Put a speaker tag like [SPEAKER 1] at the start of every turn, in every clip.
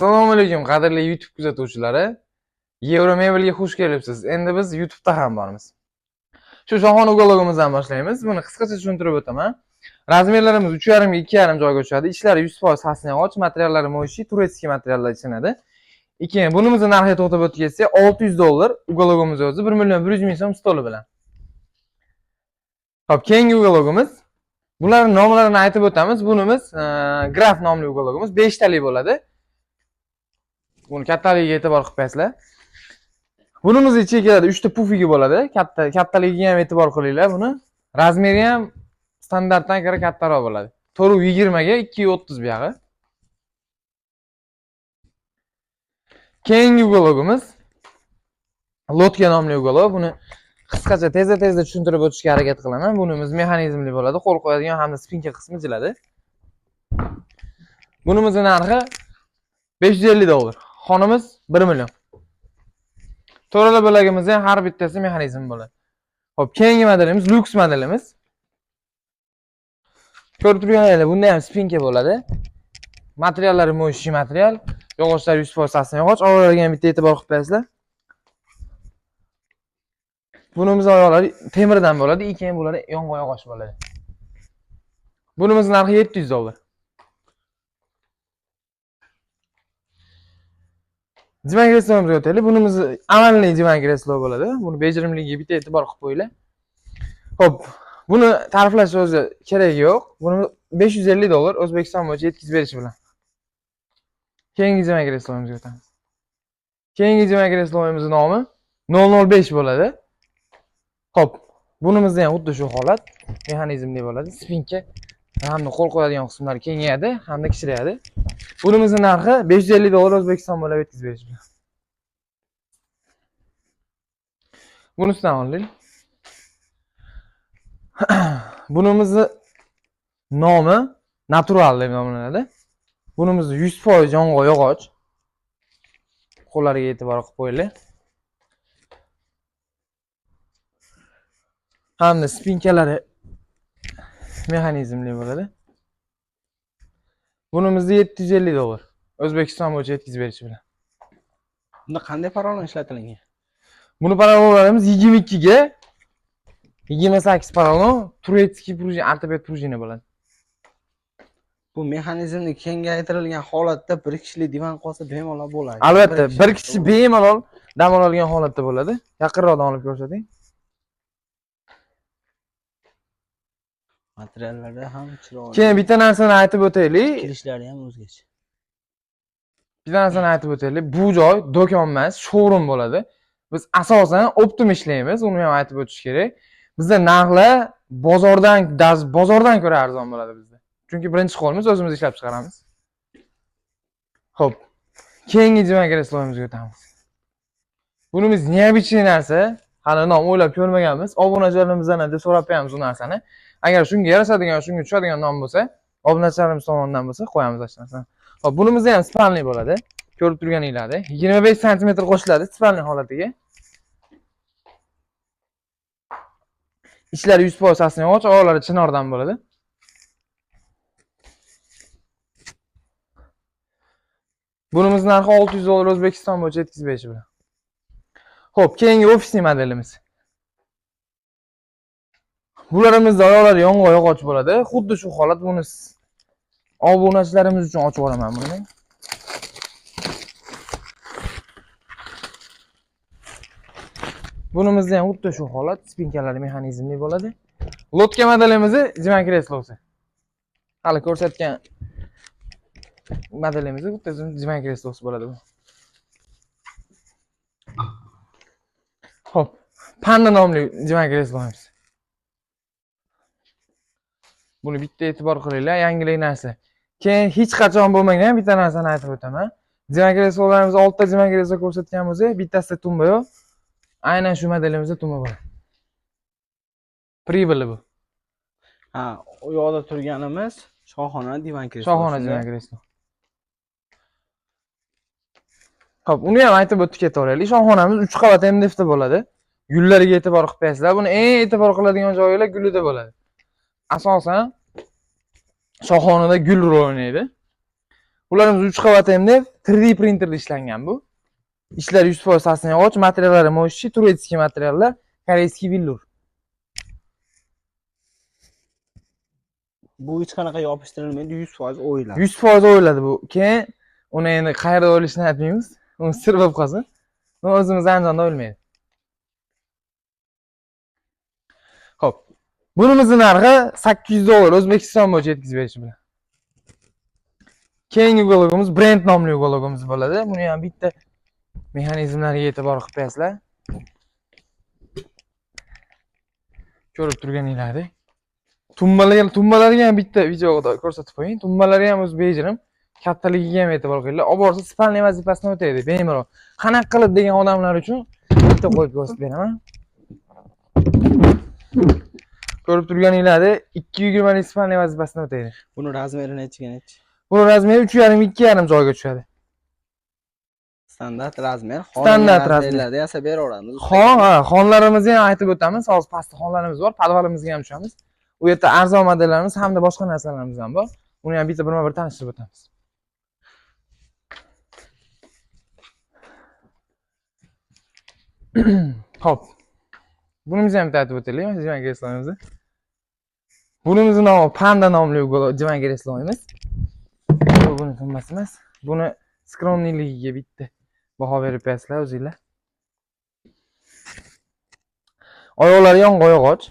[SPEAKER 1] Assalomu alaykum qadrli YouTube kuzatuvchilari. Euromebelga xush kelibsiz. Endi biz YouTube'da ham bormiz. Shu shohona ukologimizdan boshlaymiz. Buni qisqacha tushuntirib o'taman. Razmerlarimiz 3,5 ga 2,5 joyga tushadi. Ishlari 100% xasniyog'och, materiallari mo'shi, turetskiy materiallar ishlanadi. Keyin bunimizni narxiga to'xtab o'tib ketsak, $600 ukologimiz o'zi 1,1 million so'm stoli bilan. Xo'p, keyingi ukologimiz. Bularning nomlarini aytib o'tamiz. Bunimiz Graf nomli ukologimiz 5 talik bo'ladi. Buni kattaligiga e'tibor qilib qo'yasizlar. Bunimiz ichiga keladi 3 ta pufigi bo'ladi. Kattaligiga ham e'tibor qilinglar buni. Razmeri ham standartdan ko'ra kattaroq bo'ladi. 420 ga 230 bu yog'i. Keyingi ukologimiz Lotka nomli ukolog. Buni qisqacha tezda tushuntirib o'tishga harakat qilaman. Bunimiz mexanizmli bo'ladi. Qo'l qo'yadigan hamda spinka qismi jiladi. Bunimizning narxi $550. Xonimiz 1 million. To'rala bo'lagimizda ham har bittasi mexanizm bo'ladi. Xo'p, keyingi modelimiz Lux modelimiz. Ko'rib turganingizdek, bunda ham spinka bo'ladi. Materiallari mo'shi material, yog'ochlar 100% asli yog'och. Oyoqlarga ham bitta e'tibor qilib qo'yasizlar. Bunimiz oyoqlari temirdan bo'ladi, keyin bo'ladi yong'oq yog'och bo'ladi. Bunimiz narxi $700. Divan kreslomizni o'taylik. Bunimiz amalli divan kreslo bo'ladi. Buni bejirimligiga bitta e'tibor qilib qo'yinglar. Xo'p, buni ta'riflash o'zi kerak yo'q. Buni $550 O'zbekiston bo'yicha yetkazib berish bilan. Keyingi divan kreslomizga o'tamiz. Keyingi divan kreslomizning nomi 005 bo'ladi. Xo'p, bunimizda ham xuddi shu holat, mexanizmli bo'ladi. Spinka hamda qo'l qo'yadigan qismlari kengayadi hamda kichrayadi. Bunimizning narxi $550 O'zbekiston bo'ylab yetkazib berish bilan. Bunisidan olaylik. Bunimizning nomi natural deb nomlanadi. Bunimiz 100% yong'oq yog'och. Qo'llariga e'tibor qilib qo'yinglar. Hamda spinkalari mexanizmli bo'ladi. Bunimizda $750 O'zbekiston bo'yicha yetkazib berish bilan.
[SPEAKER 2] Bunda qanday parolon ishlatilgan?
[SPEAKER 1] Buni parolonlarimiz 22 ga 28 parolon, turetskiy prujina, ortoped prujina bo'ladi.
[SPEAKER 2] Bu mexanizmni kengaytirilgan holatda bir kishilik divan qolsa bemalol bo'ladi.
[SPEAKER 1] Albatta, bir kishi bemalol dam oladigan holatda bo'ladi. Yaqinroqdan olib ko'rsating.
[SPEAKER 2] Materiallari ham chiroyli.
[SPEAKER 1] Keyin bitta narsani aytib o'taylik.
[SPEAKER 2] Kirishlari ham o'zgacha.
[SPEAKER 1] Bitta narsani aytib o'taylik. Bu joy do'kon emas, showroom bo'ladi. Biz asosan optim ishlaymiz, uni ham aytib o'tish kerak. Bizda narxlar bozordan ko'ra arzon bo'ladi bizda. Chunki birinchi qo'limiz o'zimiz ishlab chiqaramiz. Xo'p, keyingi divan kreslomizga o'tamiz. Bunimiz neobichniy narsa, hali nom o'ylab ko'rmaganmiz. Obunachilarimizdan deb so'rab qo'yamiz bu narsani. Agar shunga yarashadigan, shunga tushadigan nom bo'lsa, obunachilarimiz tomonidan bo'lsa qo'yamiz ashnasan. Xo'p, bunimizda ham spalniy bo'ladi. Ko'rib turganinglardek, 25 sm qo'shiladi spalniy holatiga. Ichlari 100% asli yog'och, oyoqlari chinordan bo'ladi. Bunimiz narxi $600 O'zbekiston bo'yicha yetkazib berish bilan. Xo'p, keyingi ofisniy modelimiz. Bularimizni oyoqlari yong'oq yog'och bo'ladi. Xuddi shu holat. Buni obunachilarimiz uchun ochib olaman buni. Bunimizda ham xuddi shu holat, spinkalari mexanizmli bo'ladi. Lotka modelimizni divan kreslosi. Hali ko'rsatgan modelimiz xuddi divan kreslosi bo'ladi bu. Xo'p, Panda nomli divan kreslomiz. Buni bitta e'tibor qilinglar, yangilik narsa. Keyin hech qachon bo'lmagan bitta narsani aytib o'taman. Divan kreslolarimiz 6 ta divan kreslo ko'rsatgan bo'lsa, bittasida tumba yo'q. Aynan shu modelimizda tumba bor. Pribili bu.
[SPEAKER 2] Ha, u yoqda turganimiz shohona divan kreslo.
[SPEAKER 1] Shohona divan kreslo. Xo'p, uni ham aytib o'tib ketaveraylik. Shohonamiz 3 qavat MDFda bo'ladi. Gullariga e'tibor qilib qo'yasizlar. Buni eng e'tibor qiladigan joylar gulida bo'ladi. Asosan shohonada gul rol o'ynaydi. Ularimiz 3 qavat MDF 3D printerda ishlangan bu. Ishlar 100% sasni yog'och, materiallari mo'shi, turetskiy materiallar, koreyskiy villur.
[SPEAKER 2] Bu hech qanaqa yopishtirilmaydi, 100% o'yiladi.
[SPEAKER 1] 100% o'yladi bu. Keyin uni endi qayerda o'ylashni aytmaymiz. Uni sir bo'lib qolsin. Uni o'zimiz Andijonda o'lmaydi. Xo'p. Bunimizning narxi $800 O'zbekiston bo'yicha yetkazib berish bilan. Keyingi ukologimiz brend nomli ukologimiz bo'ladi. Buni ham bitta mexanizmlariga e'tibor qilib qo'yasizlar. Ko'rib turganinglardek. Tumbalariga ham bitta videoda ko'rsatib qo'ying. Tumbalari ham o'z bejirim. Kattaligiga ham e'tibor qilinglar. Olib borsa spalniy vazifasini o'taydi bemalol. Qanaqa qilib degan odamlar uchun bitta qo'yib ko'rsatib beraman. Ko'rib turganinglardek 220 lik spalniy vazifasini o'taydi.
[SPEAKER 2] Buni razmeri nechiga nechi?
[SPEAKER 1] Buni razmeri 3,5 2,5 joyga tushadi.
[SPEAKER 2] Standart razmer.
[SPEAKER 1] Standart
[SPEAKER 2] razmerlarda yasab beraveramiz.
[SPEAKER 1] Xonlarimizni ham aytib o'tamiz. Hozir pastda xonlarimiz bor, podvalimizga ham tushamiz. U yerda arzon modellarimiz hamda boshqa narsalarimiz ham bor. Uni ham bitta birma-bir tanishtirib o'tamiz. Xo'p. Bunimizni ham aytib o'taylik, divan kreslamizni. Bunimizning nomi Panda nomli divan kreslamiz. Bu buni qimmat emas. Buni skromniligiga bitta baho berib qo'yasizlar o'zingizlar. Oyoqlari yong'oq yog'och.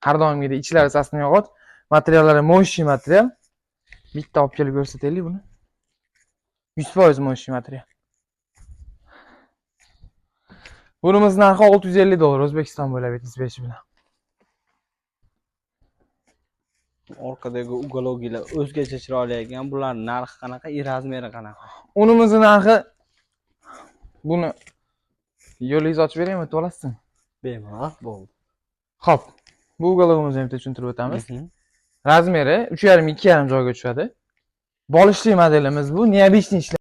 [SPEAKER 1] Har doimgidek ichlari sasni yog'och. Materiallari mo'shi material. Bitta olib kelib ko'rsataylik buni. 100% mo'shi material. Bunimiz narxi $650 O'zbekiston bo'ylab yetkazib berish bilan.
[SPEAKER 2] Orqadagi ugologilar o'zgacha chiroyli ekan. Bularning narxi qanaqa, razmeri qanaqa?
[SPEAKER 1] Unimizni narxi buni yo'lingizni ochib beraymi, aytib olasizmi?
[SPEAKER 2] Bemalol bo'ldi.
[SPEAKER 1] Xo'p. Bu ukologimizni ham tushuntirib o'tamiz. Razmeri 3,5 2,5 joyga tushadi. Bolishli modelimiz bu. Neobishni ishlaydi.